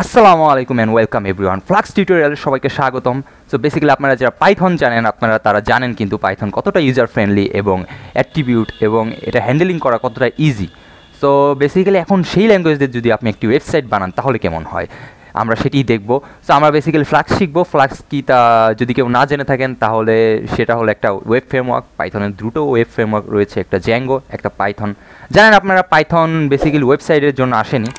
আসসালামু আলাইকুম and welcome everyone flux টিউটোরিয়ালে সবাইকে স্বাগতম। সো বেসিক্যালি আপনারা যারা পাইথন জানেন আপনারা তারা জানেন কিন্তু পাইথন কতটা ইউজার ফ্রেন্ডলি এবং অ্যাট্রিবিউট এবং এটা হ্যান্ডেলিং করা কতটা ইজি। সো বেসিক্যালি এখন সেই ল্যাঙ্গুয়েজদের যদি আপনি একটি ওয়েবসাইট বানান তাহলে কেমন হয় আমরা সেটিই দেখব। সো আমরা বেসিক্যালি ফ্লাক্স শিখবো। ফ্লাক্স কি তা যদি কেউ না জেনে থাকেন তাহলে সেটা হলো একটা ওয়েব ফ্রেমওয়ার্ক। পাইথনের দুটো ওয়েব ফ্রেমওয়ার্ক রয়েছে, একটা জ্যাঙ্গো একটা পাইথন। জানেন আপনারা পাইথন বেসিক্যালি ওয়েবসাইটের জন্য আসেনি।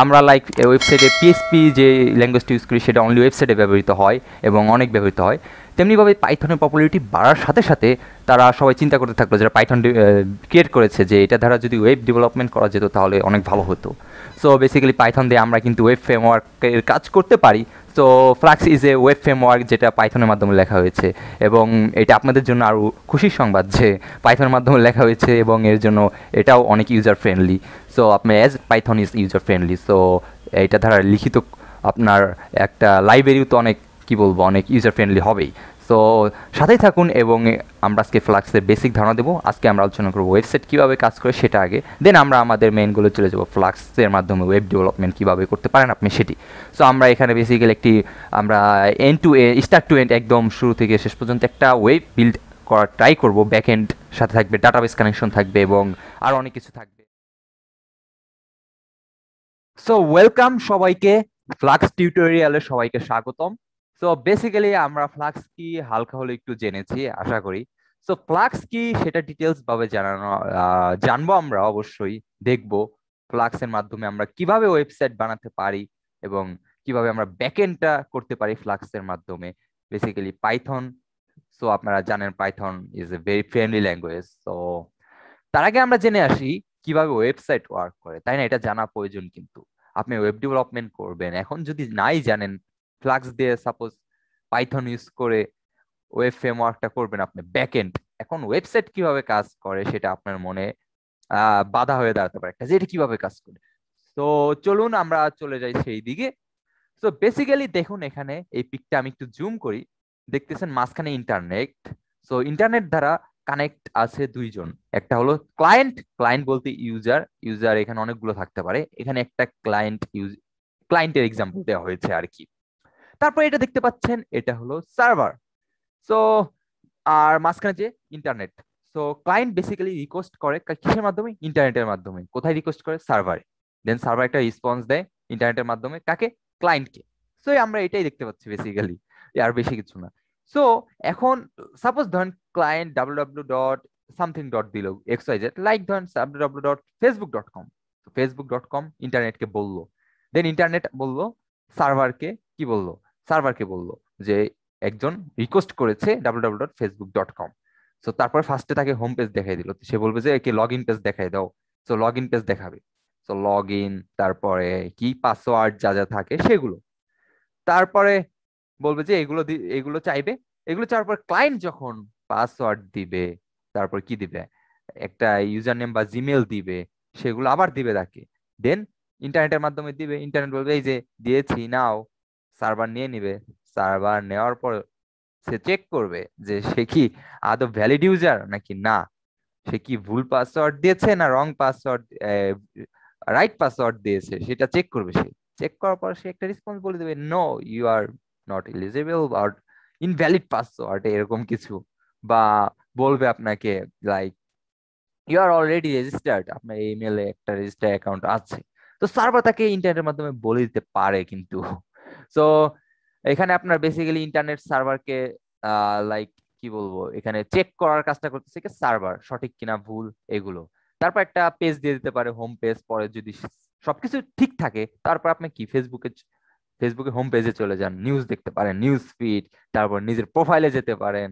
আমরা লাইক ওয়েবসাইটে পিএসপি যে ল্যাঙ্গুয়েজটি ইউজ করি সেটা অনলি ওয়েবসাইটে ব্যবহৃত হয় এবং অনেক ব্যবহৃত হয়। তেমনিভাবে পাইথনের পপুলারিটি বাড়ার সাথে সাথে তারা সবাই চিন্তা করতে থাকলো যারা পাইথন ক্রিয়েট করেছে যে এটা দ্বারা যদি ওয়েব ডেভেলপমেন্ট করা যেত তাহলে অনেক ভালো হতো। সো বেসিক্যালি পাইথন দিয়ে আমরা কিন্তু ওয়েব ফ্রেমওয়ার্কের কাজ করতে পারি। So Flask is a web framework যেটা পাইথনের মাধ্যমে লেখা হয়েছে এবং এটা আপনাদের জন্য আরও খুশির সংবাদ যে পাইথনের মাধ্যমে লেখা হয়েছে এবং এর জন্য এটাও অনেক ইউজার ফ্রেন্ডলি। সো আপনার as Python is user friendly, so এটা দ্বারা লিখিত আপনার একটা লাইব্রেরিও তো অনেক কী বলবো অনেক ইউজার ফ্রেন্ডলি হবেই। সো সাথেই থাকুন এবং আমরা আজকে ফ্লাক্সের বেসিক ধারণা দেবো। আজকে আমরা আলোচনা করবো ওয়েবসাইট কীভাবে কাজ করে সেটা আগে, দেন আমরা আমাদের মেইনগুলো চলে যাবো ফ্লাক্সের মাধ্যমে ওয়েব ডেভেলপমেন্ট কীভাবে করতে পারেন আপনি সেটি। সো আমরা এখানে বেসিক্যালি একটি আমরা end to start to end একদম শুরু থেকে শেষ পর্যন্ত একটা ওয়েব বিল্ড করার ট্রাই করবো। ব্যাক এন্ড সাথে থাকবে, ডাটাবেস কানেকশন থাকবে এবং আর অনেক কিছু থাকবে। সো ওয়েলকাম সবাইকে, ফ্লাক্স টিউটোরিয়ালে সবাইকে স্বাগতম। সো বেসিক্যালি আমরা ফ্লাক্স কি হালকা হলে একটু জেনেছি আশা করি। সো ফ্লাক্স কি সেটা ডিটেলস ভাবে জানবো আমরা, অবশ্যই দেখবো ফ্লাক্সের মাধ্যমে আমরা কিভাবে ওয়েবসাইট বানাতে পারি এবং কিভাবে আমরা ব্যাকএন্ডটা করতে পারি ফ্লাক্সের মাধ্যমে। বেসিক্যালি পাইথন, সো আপনারা জানেন Python is a very friendly language. So তার আগে আমরা জেনে আসি কিভাবে ওয়েবসাইট ওয়ার্ক করে, তাই না? এটা জানা প্রয়োজন। কিন্তু আপনি ওয়েব ডেভেলপমেন্ট করবেন, এখন যদি নাই জানেন ফ্লাক্স দিয়ে সাপোজ পাইথন ইউজ করে ওয়েব ফ্রেমওয়ার্কটা করবেন আপনি ব্যাকএন্ড, এখন ওয়েবসাইট কিভাবে কাজ করে সেটা আপনার মনে বাধা হয়ে দাঁড়াতে পারে একটা যে এটা কিভাবে কাজ করে। তো চলুন আমরা চলে যাই সেই দিকে। তো বেসিক্যালি দেখুন এখানে এই পিকটা আমি একটু জুম করি, দেখতেছেন মাঝখানে ইন্টারনেট। সো ইন্টারনেট দ্বারা কানেক্ট আছে দুইজন, একটা হলো ক্লায়েন্ট, ক্লায়েন্ট বলতে ইউজার, ইউজার এখানে অনেকগুলো থাকতে পারে, এখানে একটা ক্লায়েন্টের এক্সাম্পল দেওয়া হয়েছে আর কি। তারপর এটা দেখতে পাচ্ছেন এটা হলো সার্ভার। সো আর মাঝখানে যে internet. So client basically request করে কিসের মাধ্যমে? ইন্টারনেটের মাধ্যমে। কোথায় রিকোয়েস্ট করে? সার্ভারে। দেন সার্ভার একটা রেসপন্স দেয় ইন্টারনেটের মাধ্যমে কাকে? ক্লায়েন্টকে। সো আমরা এটাই দেখতে পাচ্ছি বেসিক্যালি, আর বেশি কিছু না। সো এখন সাপোজ ধরেন ক্লায়েন্ট www.something. দিল xyz, লাইক ধরেন www.facebook.com। facebook.com ইন্টারনেটকে বললো, দেন ইন্টারনেট বললো সার্ভারকে, কি বললো? সার্ভারকে বললো যে একজন রিকোয়েস্ট করেছে www.facebook.com। সো তারপর ফার্স্টে তাকে হোম পেজ দেখাই দিল, সে বলবে যে একে লগ ইন পেজ দেখাই দাও। সো লগ ইন পেজ দেখাবে। সো লগ ইন, তারপরে কি পাসওয়ার্ড যা যা থাকে সেগুলো, তারপরে বলবে যে এগুলো এগুলো চাইবে। এগুলো চাওয়ার পর ক্লায়েন্ট যখন পাসওয়ার্ড দিবে, তারপর কি দিবে? একটা ইউজার নেম বা জিমেল দিবে, সেগুলো আবার দিবে তাকে। দেন ইন্টারনেটের মাধ্যমে দিবে, ইন্টারনেট বলবে এই যে দিয়েছি নাও, সার্ভার নিয়ে নিবে। সার্ভার নেওয়ার পর সে চেক করবে যে সে কি আদৌ ভ্যালিড ইউজার নাকি না, সে কি ভুল পাসওয়ার্ড দিয়েছে না রং পাসওয়ার্ড, রাইট পাসওয়ার্ড দিয়েছে, সেটা চেক করবে। সে চেক করার পর সে একটা রেসপন্স বলে দেবে, no you are not eligible আর ইনভ্যালিড পাসওয়ার্ড, এরকম কিছু। বা বলবে আপনাকে like you are already registered, আপনার ইমেলে একটা রেজিস্টার অ্যাকাউন্ট আছে। তো সার্ভার তাকে ইন্টারনেটের মাধ্যমে বলে দিতে পারে কিন্তু। সো এখানে আপনার বেসিক্যালি ইন্টারনেট সার্ভারকে লাইক কি বলবো, এখানে চেক করার কাজটা করতেছে কি সার্ভার, সঠিক কিনা ভুল এগুলো। তারপর একটা পেজ দিয়ে দিতে পারে, হোম পেজ। পরে যদি সবকিছু ঠিক থাকে তারপর আপনি কি ফেসবুকে হোম পেজে চলে যান, নিউজ দেখতে পারেন, নিউজ ফিড। তারপর নিজের প্রোফাইলে যেতে পারেন।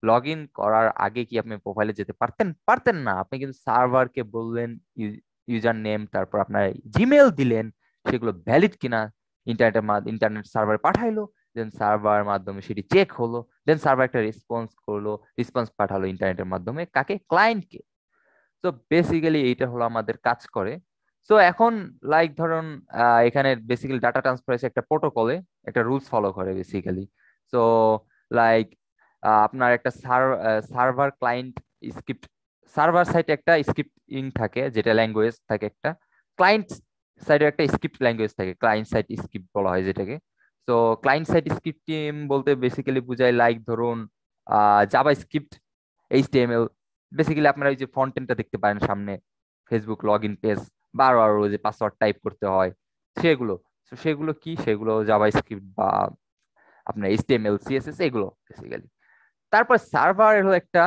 লগ ইন করার আগে কি আপনি প্রোফাইলে যেতে পারতেন? পারতেন না। আপনি কিন্তু সার্ভারকে বললেন ইউজার নেম, তারপর আপনার জিমেল দিলেন, সেগুলো ভ্যালিড কিনা ইন্টারনেট সার্ভার পাঠাইলো। দেন সার্ভার মাধ্যমে সেটি চেক হলো, দেন সার্ভার একটা রেসপন্স করলো, রেসপন্স পাঠালো ইন্টারনেটের মাধ্যমে কাকে? ক্লায়েন্টকে। তো বেসিক্যালি এইটা হলো আমাদের কাজ করে। সো এখন লাইক ধরুন এখানে বেসিক্যালি ডাটা ট্রান্সফার আছে একটা প্রোটোকলে, একটা রুলস ফলো করে বেসিক্যালি। সো লাইক আপনার একটা সার্ভার ক্লায়েন্ট স্ক্রিপ্ট, সার্ভার সাইটে একটা স্ক্রিপ্টিং থাকে যেটা ল্যাঙ্গুয়েজ থাকে একটা, ক্লায়েন্ট সাইডে একটা স্ক্রিপ্ট ল্যাঙ্গুয়েজ থাকে, ক্লায়েন্ট সাইড স্ক্রিপ্ট বলা হয় যেটাকে। তো ক্লায়েন্ট সাইড স্ক্রিপ্টিং বলতে বেসিক্যালি বোঝায় লাইক ধরুন জাভা স্ক্রিপ্ট, এইচটিএমএল। বেসিক্যালি আপনারা ওই যে ফ্রন্ট এন্ডটা দেখতে পারেন সামনে, ফেসবুক লগ ইন পেজ, বারবার ওই যে পাসওয়ার্ড টাইপ করতে হয়, সেগুলো। তো সেগুলো কি, সেগুলো জাভা স্ক্রিপ্ট বা আপনার এইচটিএমএল সিএসএস এগুলো বেসিক্যালি। তারপর সার্ভার হলো একটা,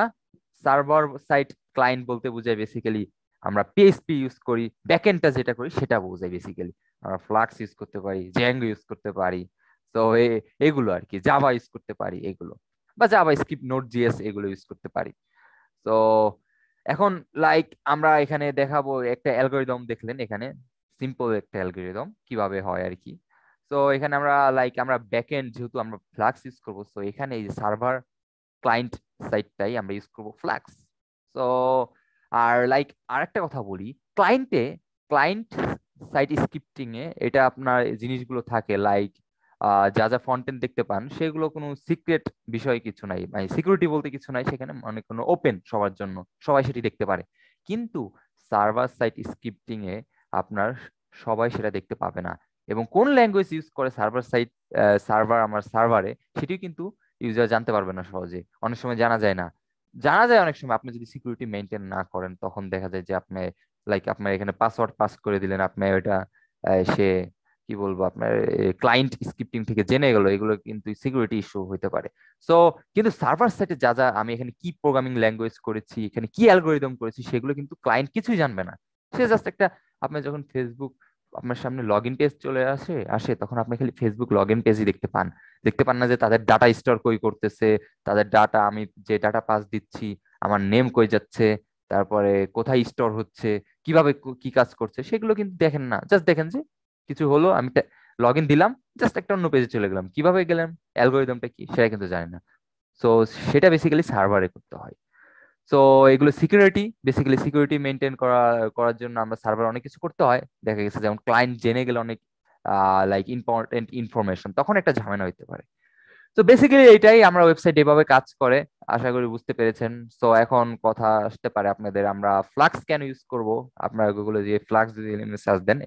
সার্ভার সাইড ক্লায়েন্ট বলতে বোঝায় বেসিক্যালি আমরা পিএইচপি ইউজ করি, ব্যাকএন্ডটা যেটা করি সেটা বোঝায় বেসিক্যালি। আমরা ফ্লাক্স ইউজ করতে পারি, জ্যাঙ্গো ইউজ করতে পারি, তো এগুলো আর কি, জাভা ইউজ করতে পারি এগুলো, বা জাভা স্ক্রিপ্ট, নোট জিএস এগুলো ইউজ করতে পারি। তো এখন লাইক আমরা এখানে দেখাবো একটা অ্যালগোরিদম, দেখলেন এখানে সিম্পল একটা অ্যালগোরিদম কিভাবে হয় আর কি। তো এখানে আমরা লাইক আমরা ব্যাকএন্ড যেহেতু আমরা ফ্লাক্স ইউজ করবো, তো এখানে এই সার্ভার ক্লায়েন্ট সাইডটাই আমরা ইউজ করবো ফ্লাক্স। তো আর লাইক আরেকটা কথা বলি, ক্লায়েন্ট সাইড স্ক্রিপ্টিং এ এটা আপনার জিনিসগুলো থাকে লাইক যা যা ফ্রন্ট এন্ড দেখতে পান সেগুলো কোনো সিক্রেট বিষয় কিছু নাই, মানে সিকিউরিটি বলতে কিছু নাই সেখানে, মানে কোনো ওপেন সবার জন্য, সবাই সেটি দেখতে পারে। কিন্তু সার্ভার সাইড স্ক্রিপ্টিং এ আপনার সবাই সেটা দেখতে পাবে না, এবং কোন ল্যাঙ্গুয়েজ ইউজ করে সার্ভার সাইড সার্ভার আমার সার্ভারে সেটিও কিন্তু ইউজার জানতে পারবে না সহজে, অনেক সময় জানা যায় না। জানা যায় অনেক সময় আপনি যদি সিকিউরিটি মেনটেন না করেন, তখন দেখা যায় যে আপনি লাইক আপনার এখানে পাসওয়ার্ড পাস করে দিলেন, আপনি ওইটা সে কি বলবো আপনার ক্লায়েন্ট স্ক্রিপ্টিং থেকে জেনে গেল, এগুলো কিন্তু সিকিউরিটি ইস্যু হতে পারে। সো কিন্তু সার্ভার সাইডে যা যা আমি এখানে কি প্রোগ্রামিং ল্যাঙ্গুয়েজ করেছি, এখানে কি অ্যালগোরিদম করেছি, সেগুলো কিন্তু ক্লায়েন্ট কিছুই জানবে না। সে জাস্ট একটা, আপনি যখন ফেসবুক আপনার সামনে লগ ইন পেজ চলে আসে আসে তখন আপনি খালি ফেসবুক লগ ইন পেজই দেখতে পান, দেখতে পান না যে তাদের ডাটা স্টোর কই করতেছে, তাদের ডাটা, আমি যে ডাটা পাস দিচ্ছি আমার নেম কই যাচ্ছে, তারপরে কোথায় স্টোর হচ্ছে, কিভাবে কি কাজ করছে, সেগুলো কিন্তু দেখেন না। জাস্ট দেখেন যে কিছু হলো, আমি লগ ইন দিলাম, জাস্ট একটা অন্য পেজে চলে গেলাম, কিভাবে গেলাম, অ্যালগোরিদমটা কি সেটা কিন্তু জানি না। সো সেটা বেসিক্যালি সার্ভারে করতে হয়। সো এগুলো সিকিউরিটি, বেসিক্যালি সিকিউরিটি মেনটেন করার জন্য আমরা সার্ভার অনেক কিছু করতে হয়। দেখা গেছে যেমন ক্লায়েন্ট জেনে গেলে অনেক লাইক ইম্পর্টেন্ট ইনফরমেশন, তখন একটা ঝামেলা হইতে পারে। তো বেসিক্যালি এইটাই আমরা ওয়েবসাইট এভাবে কাজ করে, আশা করি বুঝতে পেরেছেন। তো এখন কথা আসতে পারে আপনাদের, আমরা ফ্লাক্স কেন ইউজ করব। আপনারা গুগলে যে ফ্লাক্স যদি সার্চ দেন,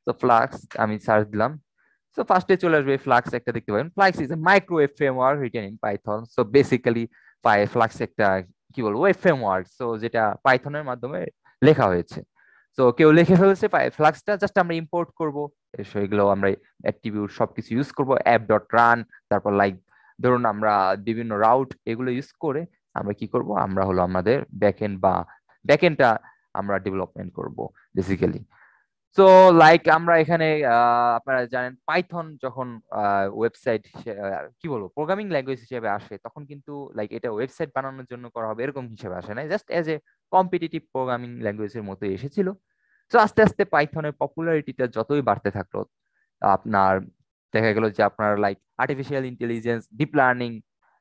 তো ফ্লাক্স আমি সার্চ দিলাম, সো ফার্স্টে চলে আসবে ফ্লাক্স, একটা দেখতে পাবেন, Flask is a microwave framework written in Python. So basically Flask একটা কি বলবো ওয়েব ফ্রেমওয়ার্ক, সো যেটা পাইথনের মাধ্যমে লেখা হয়েছে। তো কেউ লিখে ফেলেছে ফ্লাক্সটা, জাস্ট আমরা ইম্পোর্ট করব, এগুলো আমরা অ্যাট্রিবিউট সবকিছু ইউজ করব, অ্যাপ ডট রান, তারপর লাইক ধরুন আমরা বিভিন্ন রাউট এগুলো ইউজ করে আমরা কি করব, আমরা হলো আমাদের ব্যাকএন্ড বা ব্যাকএন্ডটা আমরা ডেভেলপমেন্ট করব বেসিক্যালি। তো লাইক আমরা এখানে আপনারা জানেন পাইথন যখন ওয়েবসাইট কি বলবো প্রোগ্রামিং ল্যাঙ্গুয়েজ হিসেবে আসে, তখন কিন্তু লাইক এটা ওয়েবসাইট বানানোর জন্য করা হবে এরকম হিসেবে আসে না, just as a competitive programming ল্যাঙ্গুয়েজের মতো এসেছিল। তো আস্তে আস্তে পাইথনের পপুলারিটিটা যতই বাড়তে থাকলো, আপনার দেখা গেল যে আপনার like artificial intelligence, deep learning,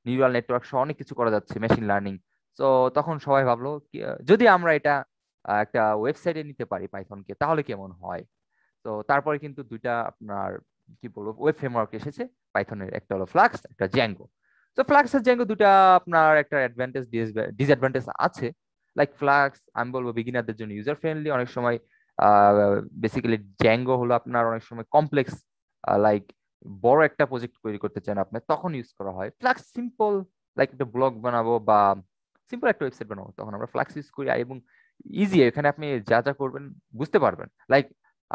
neural network সহ অনেক কিছু করা যাচ্ছে, মেশিন লার্নিং। তো তখন সবাই ভাবলো যদি আমরা এটা একটা ওয়েবসাইটে নিতে পারি পাইথনকে তাহলে কেমন হয়। তো তারপরে কিন্তু দুইটা আপনার কি বলবো ওয়েব ফ্রেমওয়ার্ক এসেছে পাইথনের, একটা হলো ফ্লাক্স, একটা জ্যাঙ্গো। তো ফ্লাক্স আর জ্যাঙ্গো দুটা আপনার একটা অ্যাডভান্টেজ ডিসঅ্যাডভান্টেজ আছে। লাইক ফ্লাক্স আমি বলবো বিগিনারদের জন্য ইউজার ফ্রেন্ডলি, অনেক সময় বেসিক্যালি জ্যাঙ্গো হলো আপনার অনেক সময় কমপ্লেক্স, লাইক বড় একটা প্রজেক্ট তৈরি করতে চান আপনি, তখন ইউজ করা হয়। ফ্লাক্স সিম্পল, লাইক একটা ব্লগ বানাবো বা সিম্পল একটা ওয়েবসাইট বানাবো, তখন আমরা ফ্লাক্স ইউজ করি। এবং ইজি, এখানে আপনি যা যা করবেন বুঝতে পারবেন। লাইক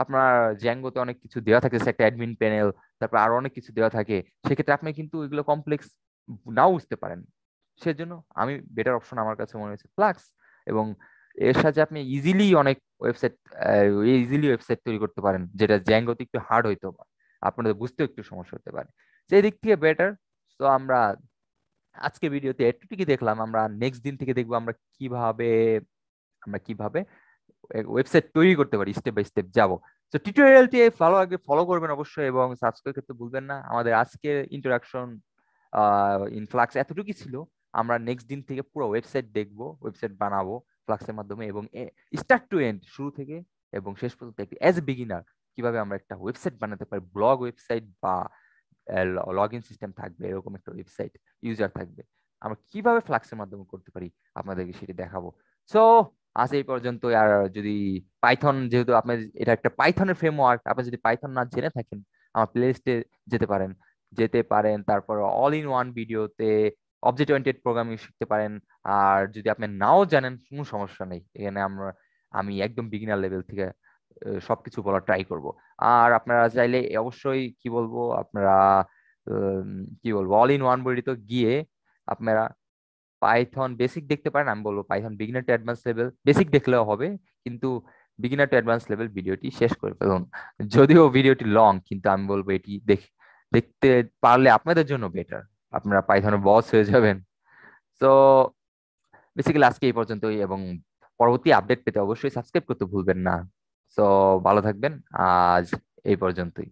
আপনার জ্যাঙ্গোতে অনেক কিছু দেওয়া থাকে, একটা অ্যাডমিন প্যানেল, তারপর আরো অনেক কিছু দেওয়া থাকে, সেক্ষেত্রে আপনি কিন্তু এগুলো কমপ্লেক্স নাও বুঝতে পারেন। সেজন্য আমি বেটার অপশন আমার কাছে মনে হয়েছে ফ্লাক্স। এবং এর সাথে আপনি ইজিলি ওয়েবসাইট তৈরি করতে পারেন, যেটা জ্যাঙ্গোতে একটু হার্ড হইতো বা আপনাদের বুঝতেও একটু সমস্যা হতে পারে, সেই দিক থেকে বেটার। তো আমরা আজকে ভিডিওতে এটুকুই দেখলাম, আমরা নেক্সট দিন থেকে দেখবো আমরা কিভাবে ওয়েবসাইট তৈরি করতে পারি, স্টেপ বাই স্টেপ যাব। তো টিউটোরিয়ালটি আগে ফলো করবেন অবশ্যই, এবং সাবস্ক্রাইব করতে ভুলবেন না। আমাদের আজকের ইন্টারাকশন ইনফ্লাক্স এতটুকুই ছিল। আমরা নেক্সট দিন থেকে পুরো ওয়েবসাইট দেখবো, ওয়েবসাইট বানাবো ফ্লাক্সের মাধ্যমে, এবং স্টার্ট টু এন্ড, শুরু থেকে এবং শেষ পর্যন্ত এজ এ বিগিনার কিভাবে আমরা একটা ওয়েবসাইট বানাতে পারি, ব্লগ ওয়েবসাইট বা লগ ইন সিস্টেম থাকবে এরকম একটা ওয়েবসাইট, ইউজার থাকবে, আমরা কিভাবে ফ্লাক্সের মাধ্যমে করতে পারি আপনাদেরকে সেটি দেখাবো। সো আজ এই পর্যন্ত। আর যদি পাইথন, যেহেতু আপনার এটা একটা পাইথনের ফ্রেমওয়ার্ক, আপনি যদি পাইথন না জেনে থাকেন আমার প্লেলিস্টে যেতে পারেন। তারপর অল ইন ওয়ান ভিডিওতে অবজেক্ট ওরিয়েন্টেড প্রোগ্রামিং শিখতে পারেন। আর যদি আপনি নাও জানেন কোনো সমস্যা নেই, এখানে আমি একদম বিগিনার লেভেল থেকে সবকিছু বলার ট্রাই করব। আর আপনারা চাইলে অবশ্যই কি বলবো, আপনারা উম, কি বলবো, অল ইন ওয়ান ভিডিওতে গিয়ে আপনারা পাইথন বেসিক দেখতে পারেন। আমি বলবো Python beginner to advance level basic দেখলেও হবে, কিন্তু বিগিনার টু অ্যাডভান্স লেভেল ভিডিওটি শেষ করে ফেলুন। যদিও ভিডিওটি লং, কিন্তু আমি বলবো এটি দেখতে পারলে আপনাদের জন্য বেটার, আপনারা পাইথনের বস হয়ে যাবেন। তো বেসিক্যালি আজকে এই পর্যন্তই, এবং পরবর্তী আপডেট পেতে অবশ্যই সাবস্ক্রাইব করতে ভুলবেন না। তো ভালো থাকবেন, আজ এই পর্যন্তই।